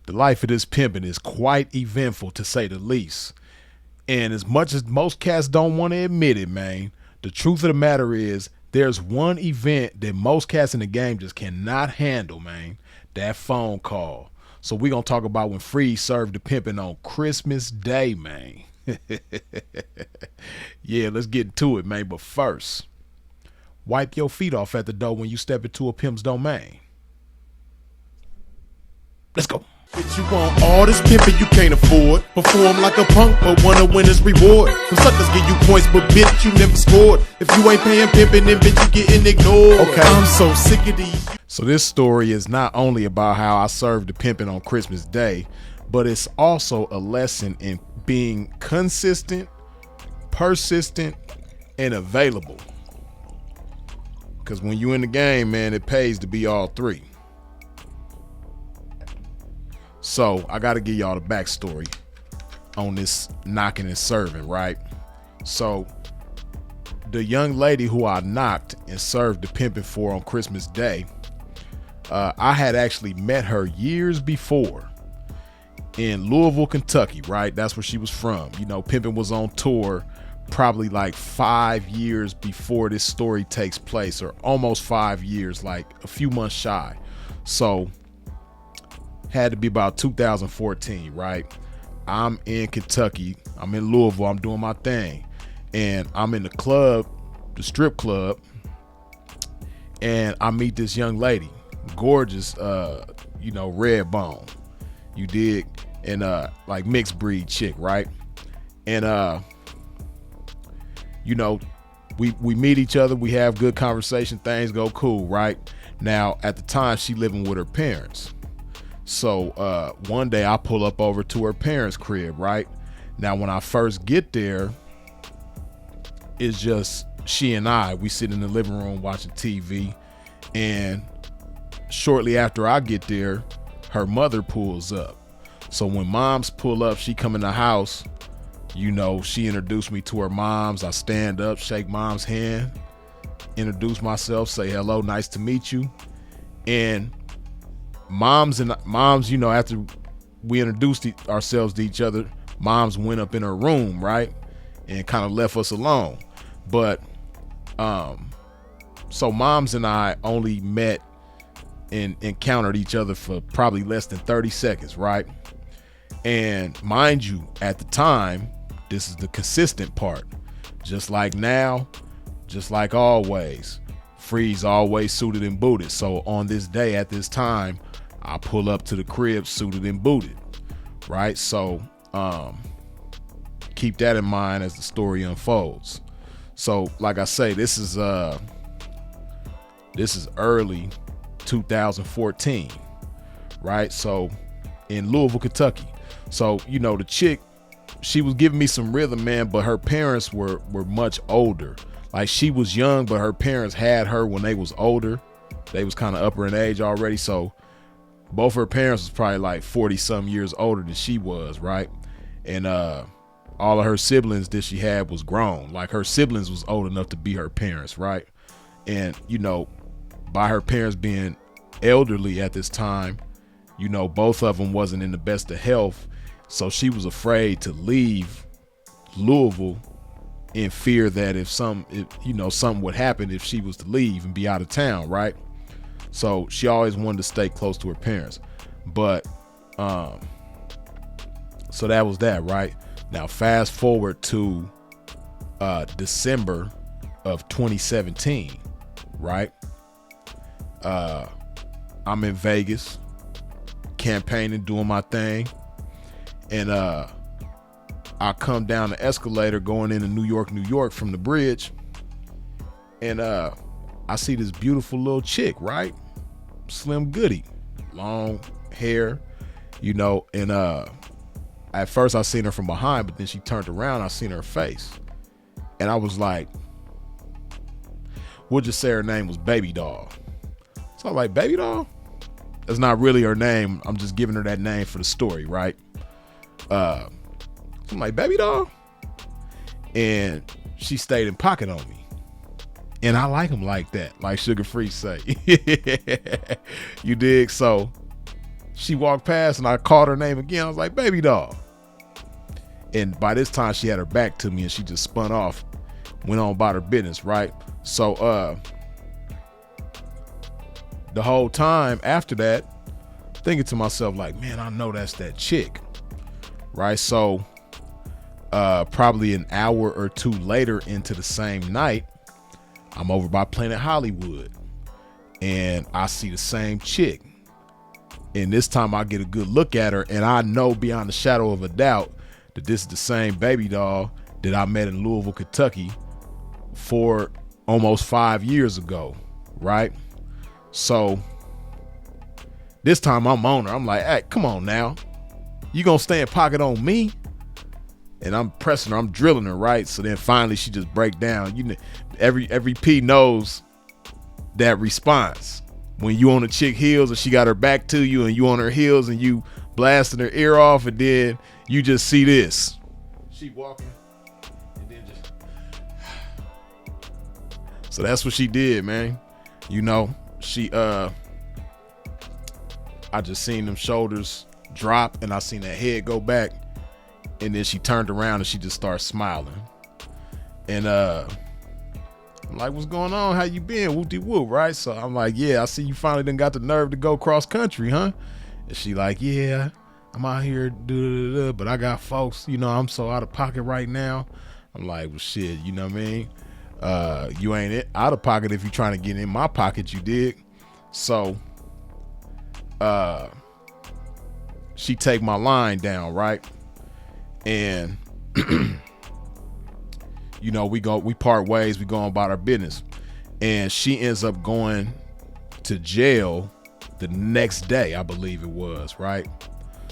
The life of this pimping is quite eventful, to say the least. And as much as most cats don't want to admit it, man, the truth of the matter is there's one event that most cats in the game just cannot handle, man. That phone call. So we gonna talk about when Freeze served the pimping on Christmas Day, man. Yeah, let's get to it, man. But first, wipe your feet off at the door when you step into a pimp's domain. Let's go. Bitch, you want all this pimping you can't afford. Perform like a punk, but wanna win his reward. Some suckers give you points, but bitch, you never scored. If you ain't paying pimping, then bitch, you getting ignored. Okay, I'm so sick of these. So this story is not only about how I served the pimping on Christmas Day, but it's also a lesson in being consistent, persistent, and available. Because when you in the game, man, it pays to be all three. So I got to give y'all the backstory on this knocking and serving, right? So the young lady who I knocked and served the pimping for on Christmas Day, I had actually met her years before in Louisville, Kentucky, right? That's where she was from. You know, pimping was on tour probably like 5 years before this story takes place, or almost 5 years, like a few months shy. So had to be about 2014, right? I'm in Kentucky. I'm in Louisville. I'm doing my thing. And I'm in the club, the strip club, and I meet this young lady, gorgeous, red bone, you dig, and like mixed breed chick, right? And we meet each other, we have good conversation, things go cool, right? Now at the time she living with her parents. So one day I pull up over to her parents' crib, right? Now when I first get there, it's just she and we sit in the living room watching TV, and shortly after I get there, her mother pulls up. So when moms pull up, she come in the house, she introduced me to her moms. I stand up, shake mom's hand, introduce myself, say hello, nice to meet you. And moms, after we introduced ourselves to each other, moms went up in her room, right, and kind of left us alone. But so moms and I only met and encountered each other for probably less than 30 seconds, right? And mind you, at the time, this is the consistent part. Just like now, just like always, Freeze always suited and booted. So on this day, at this time, I pull up to the crib suited and booted, right? So keep that in mind as the story unfolds. So like I say, this is early 2014, right? So in Louisville, Kentucky. So the chick, she was giving me some rhythm, man, but her parents were much older. Like she was young, but her parents had her when they was older. They was kind of upper in age already. So both her parents was probably like 40 some years older than she was, right? And all of her siblings that she had was grown. Like her siblings was old enough to be her parents, right? And by her parents being elderly at this time, both of them wasn't in the best of health. So she was afraid to leave Louisville in fear that if something would happen if she was to leave and be out of town, right? So she always wanted to stay close to her parents. But so that was that, right? Now fast forward to December of 2017, right? I'm in Vegas campaigning, doing my thing, and I come down the escalator going into New York from the bridge, and I see this beautiful little chick, right? Slim Goody, long hair, and at first I seen her from behind, but then she turned around, I seen her face, and I was like, we'll just say her name was Baby Doll. So I'm like, Baby Doll? That's not really her name. I'm just giving her that name for the story, right? I'm like, Baby Doll? And she stayed in pocket on me. And I like them like that, like Sugar Free say. You dig? So She walked past and I called her name again. I was like, baby doll. And by this time she had her back to me and she just spun off, went on about her business, right? So the whole time after that, thinking to myself like, man, I know that's that chick, right? So probably an hour or two later into the same night, I'm over by Planet Hollywood and I see the same chick. And this time I get a good look at her and I know beyond a shadow of a doubt that this is the same baby doll that I met in Louisville, Kentucky for almost 5 years ago, right? So this time I'm on her. I'm like, hey, come on now. You gonna stay in pocket on me? And I'm pressing her, I'm drilling her, right? So then finally she just break down. You know, every P knows that response. When you on a chick heels and she got her back to you and you on her heels and you blasting her ear off and then you just see this. She walking and then just. So that's what she did, man. You know, she I just seen them shoulders drop and I seen that head go back and then she turned around and she just started smiling. And I'm like, what's going on? How you been? Whoop-de-whoop, right? So I'm like, yeah, I see you finally done got the nerve to go cross country, huh? And she like, yeah, I'm out here, but I got folks, you know, I'm so out of pocket right now. I'm like, well, shit, you know what I mean? You ain't out of pocket if you're trying to get in my pocket, you dig? So she take my line down, right? And you know, we part ways, we go on about our business. And she ends up going to jail the next day, I believe it was, right?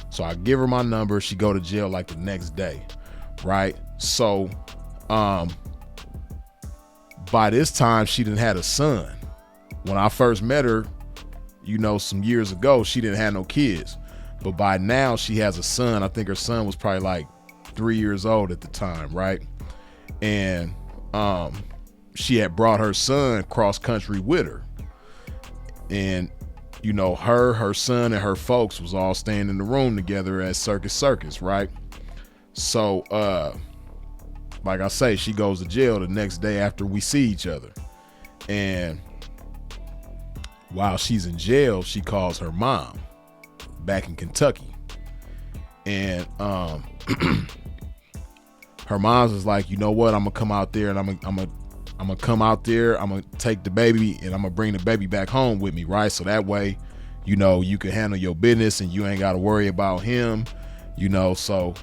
So I give her my number, she go to jail like the next day, right? So by this time she didn't had a son. When I first met her, you know, some years ago, she didn't have no kids. But by now she has a son. I think her son was probably like 3 years old at the time, right? And she had brought her son cross country with her. And, you know, her son and her folks was all staying in the room together at Circus, right? So, like I say, she goes to jail the next day after we see each other. And while she's in jail, she calls her mom back in Kentucky. And her mom's was like, you know what? I'm gonna come out there and I'm gonna come out there. I'm gonna take the baby and I'm gonna bring the baby back home with me, right? So that way, you know, you can handle your business and you ain't gotta worry about him, you know. So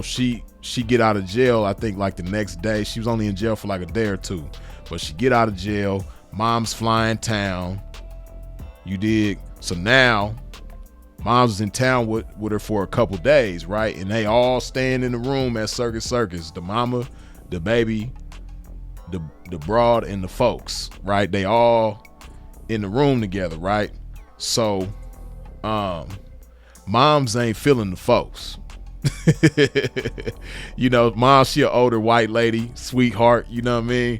she get out of jail. I think like the next day. She was only in jail for like a day or two, but she get out of jail. Mom's flying town. You dig? So now Mom's was in town with her for a couple days, right? And they all staying in the room at Circus. The mama, the baby, the broad, and the folks, right? They all in the room together, right? So Moms ain't feeling the folks. You know, Mom, she an older white lady, sweetheart, you know what I mean?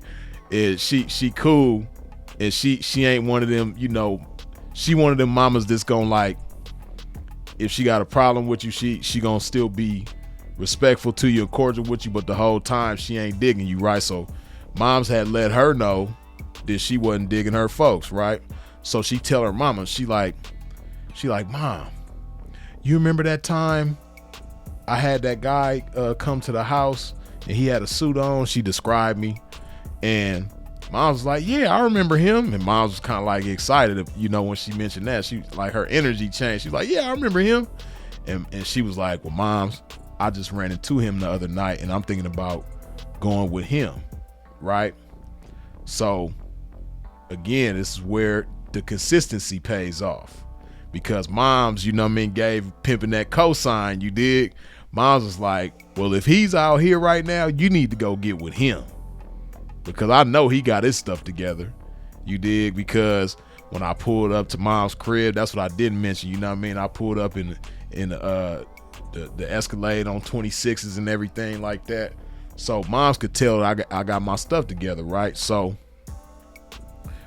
And she cool, and she ain't one of them, you know, she one of them mamas that's gonna like, if she got a problem with you, she gonna still be respectful to you, cordial with you, but the whole time she ain't digging you, right? So Moms had let her know that she wasn't digging her folks, right? So she tell her mama, she like, Mom, you remember that time I had that guy come to the house and he had a suit on? She described me, and Mom was like, yeah, I remember him. And Mom was kind of like excited, you know, when she mentioned that. She like, her energy changed. She's like, yeah, I remember him. And she was like, well, Moms, I just ran into him the other night and I'm thinking about going with him, right? So again, this is where the consistency pays off, because Moms, you know what I mean, gave Pimping that cosign, you dig? Moms was like, well, if he's out here right now, you need to go get with him, because I know he got his stuff together, you dig? Because when I pulled up to Mom's crib, that's what I didn't mention, you know what I mean? I pulled up in the Escalade on 26s and everything like that. So Moms could tell I got my stuff together, right? So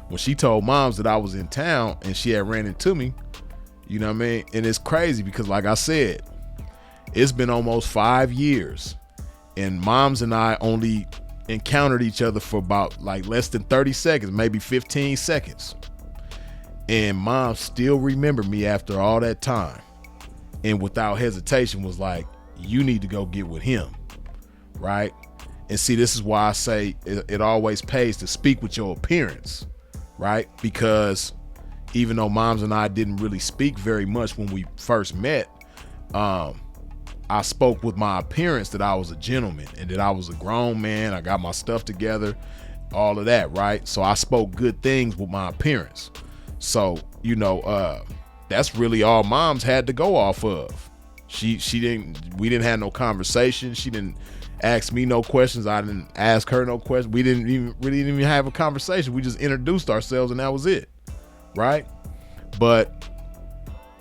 when she told Moms that I was in town and she had ran into me, You know what I mean? And it's crazy because, like I said, it's been almost 5 years, and moms and I only encountered each other for about like less than 30 seconds, maybe 15 seconds. And mom still remembered me after all that time, and without hesitation was like, you need to go get with him, right? And see, this is why I say it always pays to speak with your appearance, right? Because even though moms and I didn't really speak very much when we first met, I spoke with my appearance that I was a gentleman and that I was a grown man. I got my stuff together, all of that, right? So I spoke good things with my appearance. So, you know, that's really all moms had to go off of. We didn't have no conversation. She didn't ask me no questions. I didn't ask her no questions. We didn't even have a conversation. We just introduced ourselves and that was it, right? But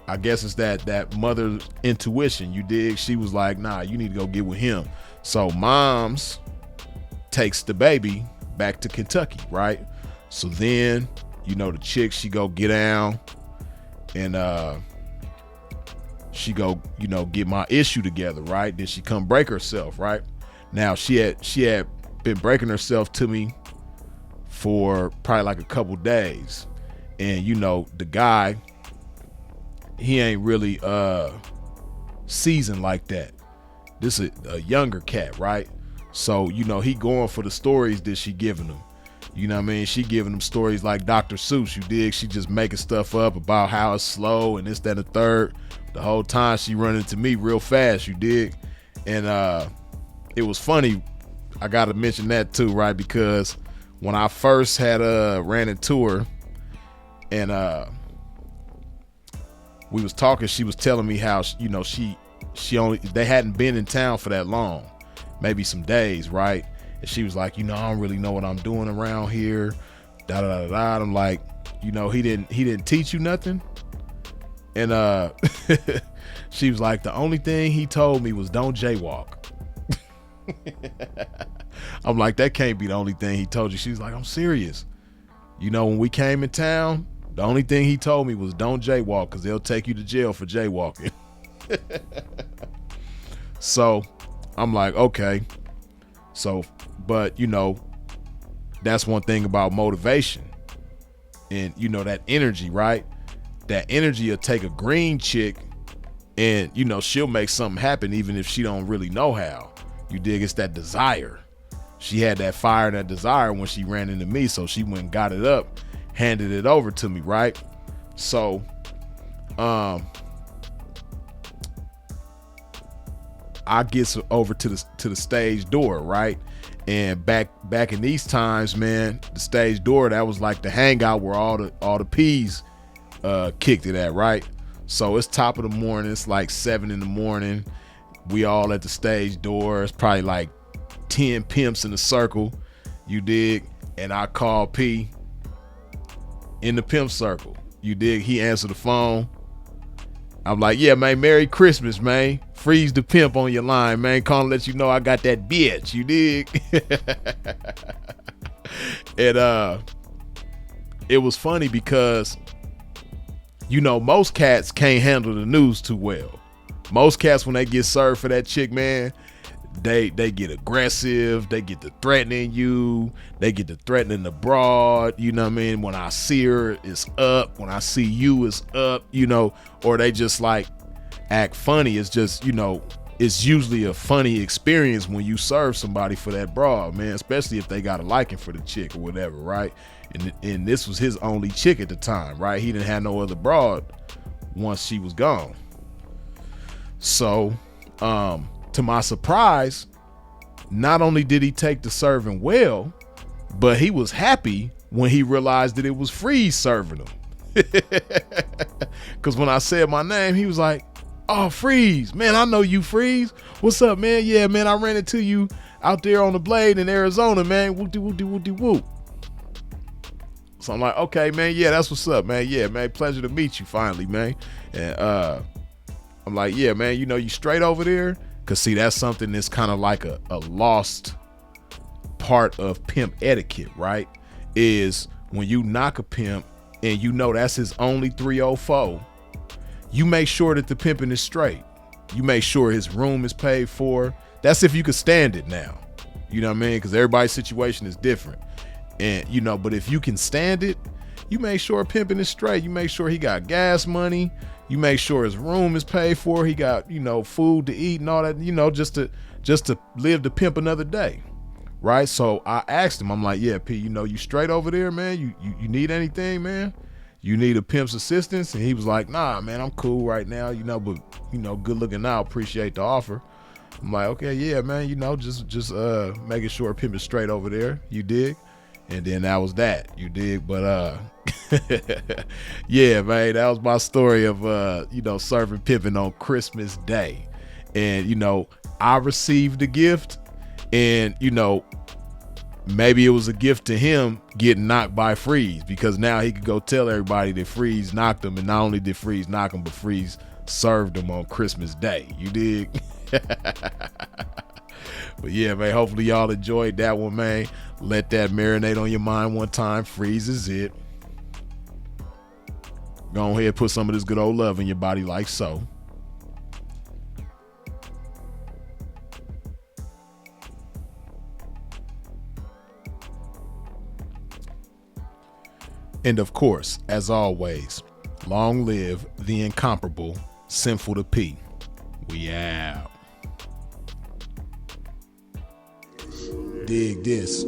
I guess it's that mother's intuition, you dig? She was like, nah, you need to go get with him. So moms takes the baby back to Kentucky, right? So then, you know, the chick, she go get down and she go, you know, get my issue together, right? Then she come break herself, right? Now she had been breaking herself to me for probably like a couple days. And you know, the guy, he ain't really seasoned like that. This is a younger cat, right? So, you know, he going for the stories that she giving him. You know what I mean? She giving him stories like Dr. Seuss, you dig? She just making stuff up about how it's slow and this, that, and the third. The whole time she running to me real fast, you dig? And it was funny. I gotta mention that too, right? Because when I first had ran into her and we was talking, she was telling me how, you know, they hadn't been in town for that long, maybe some days, right? And she was like, you know, I don't really know what I'm doing around here. Da da da da. I'm like, you know, he didn't teach you nothing. And she was like, the only thing he told me was don't jaywalk. I'm like, that can't be the only thing he told you. She was like, I'm serious. You know, when we came in town, the only thing he told me was don't jaywalk because they'll take you to jail for jaywalking. So I'm like, okay. So, but you know, that's one thing about motivation and, you know, that energy, right? That energy will take a green chick and, you know, she'll make something happen even if she don't really know how. You dig? It's that desire. She had that fire and that desire when she ran into me. So she went and got it up, handed it over to me, right? So, I get over to the stage door, right? And back in these times, man, the stage door, that was like the hangout where all the P's kicked it at, right? So it's top of the morning, it's like 7 a.m. We all at the stage door. It's probably like 10 pimps in a circle, you dig? And I call P in the pimp circle, you dig? He answered the phone. I'm like, yeah, man, Merry Christmas, man. Freeze the pimp on your line, man. Calling to let you know I got that bitch, you dig? And it was funny because, you know, most cats can't handle the news too well. Most cats, when they get served for that chick, man, they get aggressive. They get to threatening you. They get to threatening the broad. You know what I mean? When I see her, it's up. When I see you, it's up. You know, or they just like act funny. It's just, you know, it's usually a funny experience when you serve somebody for that broad, man. Especially if they got a liking for the chick or whatever, right? And this was his only chick at the time, right? He didn't have no other broad once she was gone. So, to my surprise, not only did he take the serving well, but he was happy when he realized that it was Freeze serving him. Because when I said my name, he was like, oh, Freeze, man, I know you, Freeze. What's up, man? Yeah, man, I ran into you out there on the blade in Arizona, man. Whoop-de-whoop-de-whoop-de-whoop. So I'm like, okay, man, yeah, that's what's up, man. Yeah, man, pleasure to meet you finally, man. And I'm like, yeah, man, you know, you straight over there? Because, see, that's something that's kind of like a lost part of pimp etiquette, right? Is when you knock a pimp and you know that's his only 304, you make sure that the pimping is straight. You make sure his room is paid for. That's if you could stand it now. You know what I mean? Because everybody's situation is different. And, you know, but if you can stand it, you make sure pimping is straight. You make sure he got gas money. You make sure his room is paid for. He got, you know, food to eat and all that, you know, just to live to pimp another day. Right? So I asked him, I'm like, yeah, P, you know, you straight over there, man? You need anything, man? You need a pimp's assistance? And he was like, nah, man, I'm cool right now, you know, but, you know, good looking out, appreciate the offer. I'm like, okay, yeah, man, you know, just making sure pimp is straight over there, you dig? And then that was that, you dig? But yeah, man, that was my story of you know, serving pimping on Christmas Day. And, you know, I received the gift, and, you know, maybe it was a gift to him getting knocked by Freeze, because now he could go tell everybody that Freeze knocked him, and not only did Freeze knock him, but Freeze served him on Christmas Day. You dig? But yeah, man, hopefully y'all enjoyed that one, man. Let that marinate on your mind one time. Freeze is it. Go ahead, put some of this good old love in your body like so. And of course, as always, long live the incomparable Sinful to P. We out. Dig this.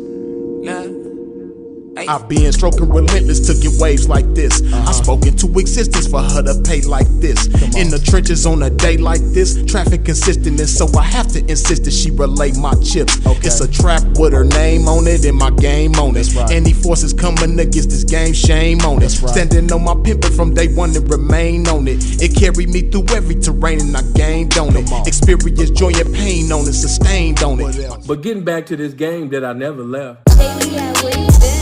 I've been stroking relentless to get waves like this. I spoke into existence for her to pay like this. In the trenches on a day like this, traffic consistent, and so I have to insist that she relay my chips. It's a trap with her name on it and my game on it. Any forces coming against this game, shame on it. Standing on my pimpin' from day one and remain on it. It carried me through every terrain and I gained on it. Experience joy and pain on it, sustained on it. But getting back to this game that I never left. Baby, yeah, where you been?